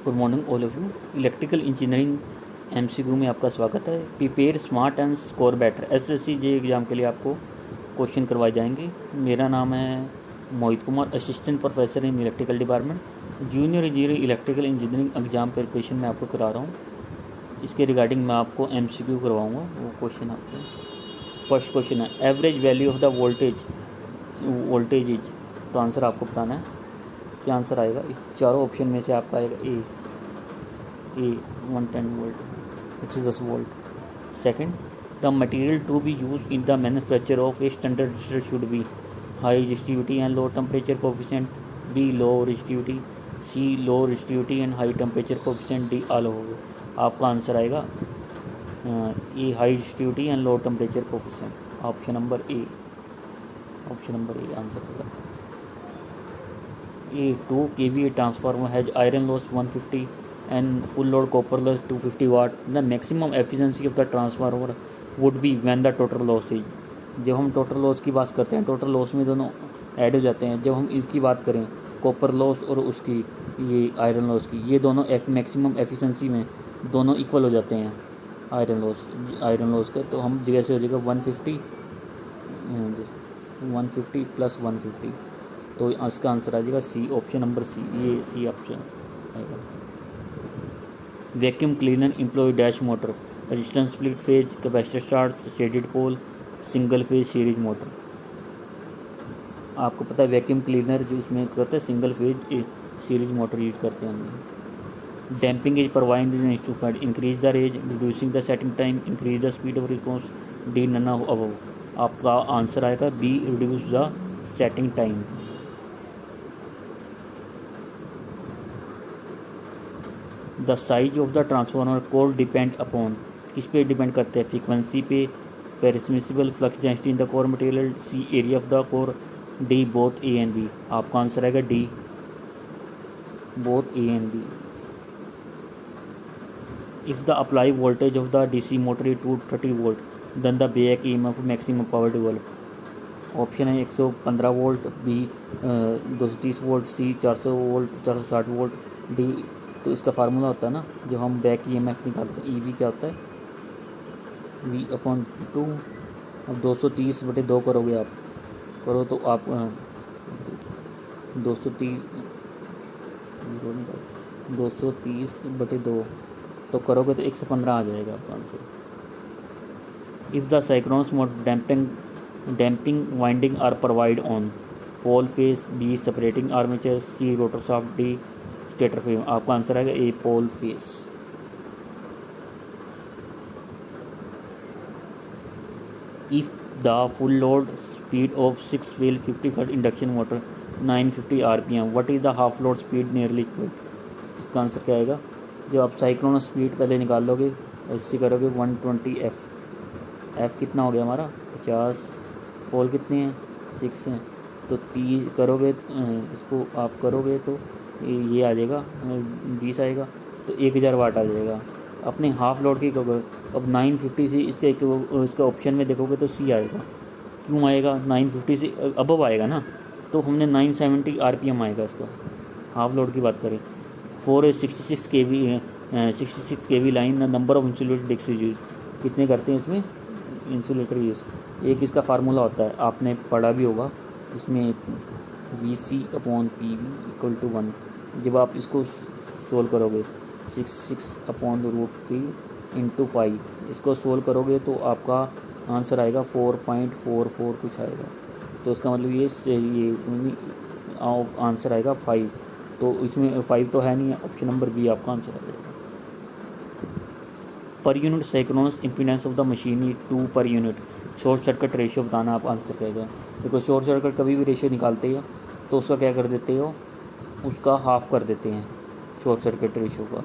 Good morning all of you. Electrical engineering MCQ में आपका स्वागत है। Prepare smart and score better SSC JE exam के लिए आपको क्वेश्चन करवाए जाएंगे। मेरा नाम है Mohit Kumar, assistant professor in electrical department, junior engineer electrical engineering exam preparation में आपको करा रहा हूँ। इसके रिगार्डिंग मैं आपको एमसीक्यू करवाऊँगा। वो क्वेश्चन आपको फर्स्ट क्वेश्चन है average value of the voltage is. तो आंसर आपको बताना है, क्या आंसर आएगा। इस चारों ऑप्शन में से आपका आएगा A 110 volt 110 volt. Second, the material to be use in the manufacture of a standard register should be high resistivity and low temperature coefficient, B low resistivity, C low resistivity and high temperature coefficient, D all होगा। आपका answer आएगा A high resistivity and low temperature coefficient. Option number A answer होगा। A 2 kVA transformer has iron loss 150 and full load copper loss 250 watt. The maximum efficiency of the transformer would be when the total loss is. जब हम total loss की बात करते हैं, total loss में दोनों add हो जाते हैं। जब हम इसकी बात करें कॉपर लॉस और उसकी ये आयरन लॉस की, ये दोनों मैक्सिमम एफिशिएंसी में दोनों इक्वल हो जाते हैं आयरन लॉस के। तो हम जैसे हो जाएगा 150 प्लस 150, तो इसका आंसर आ जाएगा सी, ऑप्शन नंबर सी। ये सी ऑप्शन आएगा। Vacuum cleaner employ dash motor, resistance split phase, capacitor start, shaded pole, single phase series motor. आपको पता है वैक्यूम क्लीनर जो उसमें करते हैं single phase series motor use करते हैं हम। Damping is provide in instrument, increase the range, reducing the setting time, increase the speed of response, D none of above. आपका आंसर आएगा B, reduce the setting time. The size of the transformer core depend upon, किस पे depend करते हैं, frequency पे, permissible flux density in the core material, C area of the core, D both A and B. आपका answer आएगा D, both A and B. If the apply voltage of the DC motor is 230 volt then the back EMF maximum power develop. Option है 115 volt, B 230 volt, C 400 volt 460 volt, D. तो इसका formula होता है ना, जब हम back EMF निकालते हैं, ईवी क्या होता है, V/2। अब 230/2 करोगे आप, करो तो आप 230/2 तो करोगे तो 115 आ जाएगा आपका answer. If the synchronous mode damping winding are provide on pole face, B separating armature, C rotor shaft, D stator frame. आपका आंसर आएगा A, pole face. If the full load speed of 6 wheel 50 hertz induction motor 950 RPM, what is the half load speed nearly equal. इसका answer क्या आएगा। जब आप cyclone speed पहले निकाल लोगे, ऐसे करोगे 120 एफ कितना हो गया हमारा 50, पोल कितने हैं 6 हैं, तो 30 करोगे, इसको आप करोगे तो ये आ जाएगा 20 आएगा, तो 1000 वाट आ जाएगा। अपने हाफ लोड की करोगे, अब 950 से इसका ऑप्शन में देखोगे तो सी आएगा। क्यों आएगा, 950 से अबव आएगा ना, तो हमने 970 RPM आएगा इसका। हाफ लोड की बात करें, 466 kV line, number of insulated disc use, कितने करते हैं इसमें इंसुलेटर यूज़। एक इसका फार्मूला होता है, आपने पढ़ा भी होगा, इसमें VC/PV = 1। जब आप इसको सोल्व करोगे 66/√3 × पाई, इसको सोल्व करोगे तो आपका आंसर आएगा 4.44 कुछ आएगा। तो इसका मतलब ये आंसर आएगा 5। तो इसमें 5 तो है नहीं है, ऑप्शन नंबर बी आपका आंसर आ जाएगा। Per unit synchronous impedance of the machine 2 per unit, short circuit ratio बताना, आप आंसर कहेगा। देखो शॉर्ट सर्किट कभी भी रेशियो निकालते हो तो उसका क्या कर देते हो, उसका हाफ कर देते हैं शॉर्ट सर्किट रेशियो का।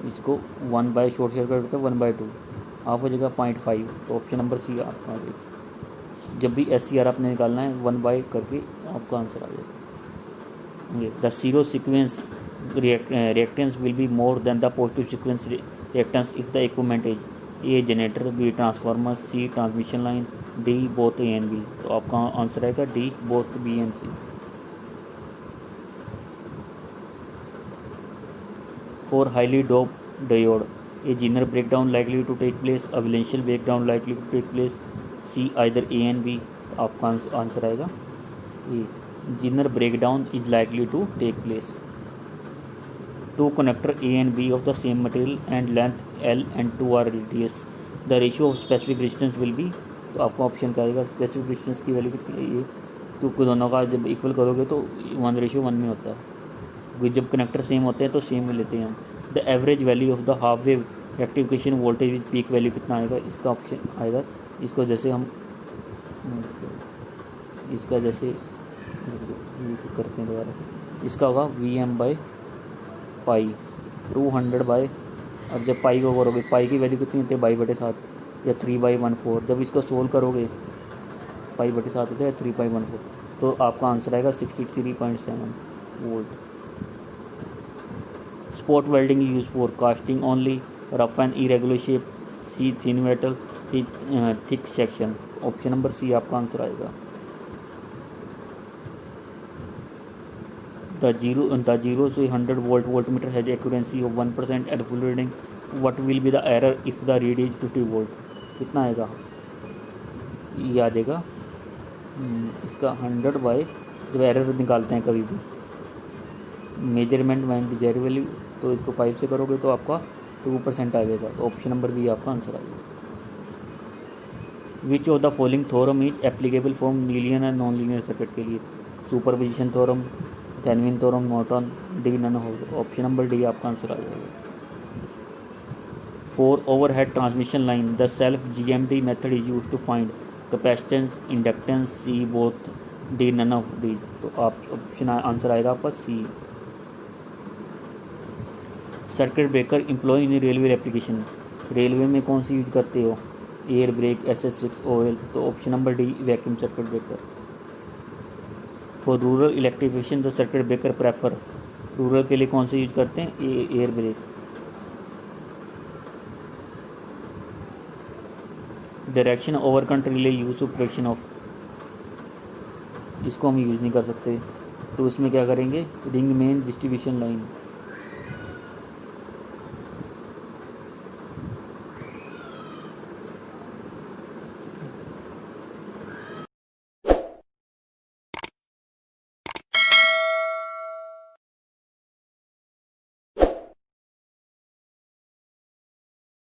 इसको 1/, शॉर्ट सर्किट का 1/2 हाफ हो जाएगा 0.5। तो ऑप्शन नंबर सी आपका आ जाएगा। जब भी SCR आपने निकालना है 1/, करके आपका आंसर आ जाएगा। The zero sequence reactance will be more than the positive sequence reactance if the equipment is A generator, B transformer, C transmission line, D both A and B। तो आपका आंसर आएगा D both B and C। For highly doped diode, a Zener breakdown likely to take place, a Valencial breakdown likely to take place. C either A and B. आपका answer आएगा ए. Zener breakdown is likely to take place. Two connector A and B of the same material and length L and 2 are radius. The ratio of specific distance will be, तो आपका option क्या आएगा? Specific distance की value कितनी है? ये तो दोनों का जब इक्वल करोगे तो 1:1 में होता है, क्योंकि जब कनेक्टर सेम होते हैं तो सेम में लेते हैं हम. The average value of the half wave rectification voltage with peak value कितना आएगा? इसका ऑप्शन आएगा, इसको जैसे हम इसका जैसे करते हैं दोबारा से, इसका होगा Vm/पाई 200 अब जब पाई को करोगे, पाई की वैल्यू कितनी होती है? 2/7 या 3/14. जब इसको सोल्व करोगे 5/7 होता है 3/14, तो आपका आंसर आएगा 63.7 volt. Spot welding use for casting only, rough and irregular shape. C thin metal, thick section. Option number C आपका आंसर आएगा. The 0 to 100 volt voltmeter has accuracy of 1% at full reading. What will be the error if the read is 50 volt? कितना आएगा? ये आ जाएगा इसका 100 bye, जब error निकालते हैं कभी भी मेजरमेंट एंड डिजायर वैल्यू, तो इसको 5 से करोगे तो आपका 2% आ जाएगा. तो ऑप्शन नंबर बी आपका आंसर आएगा. Which of the following theorem is applicable for linear and non linear circuit के लिए? Superposition theorem, Thevenin theorem, Norton, D none होगा. ऑप्शन नंबर डी आपका आंसर आ जाएगा. For overhead transmission line the self GMD method is use to find capacitance, inductance. C both, D none of the. तो आप option answer आएगा आपका C. Circuit breaker employee in railway application, railway में कौन सी use करते हो? Air brake, SF6, OL. तो option number D vacuum circuit breaker. For rural electrification the circuit breaker prefer, rural के लिए कौन से यूज करते हैं? Air brake. Direction over current relay use to protection of, इसको हम यूज़ नहीं कर सकते, तो उसमें क्या करेंगे? Ring main distribution line.